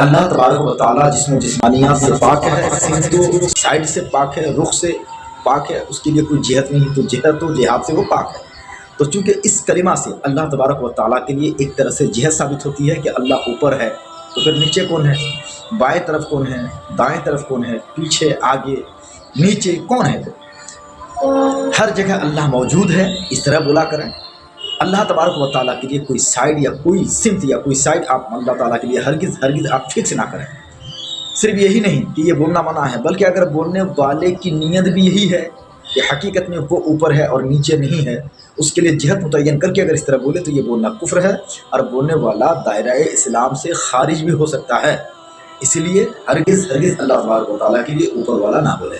अल्लाह तबारक व तआला जिस्म जिस्मानियात से पाक है, सिमतो साइड से पाक है, रुख से पाक है, उसके लिए कोई जिहत नहीं, तो जिहत व जिहाद से वो पाक है। तो चूँकि इस कलिमा से अल्लाह तबारक व तआला के लिए एक तरह से जिहत साबित होती है कि अल्लाह ऊपर है, तो फिर नीचे कौन है, बाएं तरफ कौन है, दाएं तरफ कौन है, पीछे आगे नीचे कौन है, तो हर जगह अल्लाह मौजूद है, इस तरह बोला करें। अल्लाह तबारक व तआला के लिए कोई साइड या कोई सिमत या कोई साइड आप अल्लाह ताला के लिए हरगिज़ आप फिक्स ना करें। सिर्फ यही नहीं कि ये बोलना मना है, बल्कि अगर बोलने वाले की नीयत भी यही है कि हकीकत में वो ऊपर है और नीचे नहीं है, उसके लिए जिहत मुतय्यन करके अगर इस तरह बोले तो ये बोलना कुफ्र है और बोलने वाला दायरा इस्लाम से खारिज भी हो सकता है। इसलिए हरगिज़ अल्लाह तबारक व तआला के लिए ऊपर वाला ना बोले।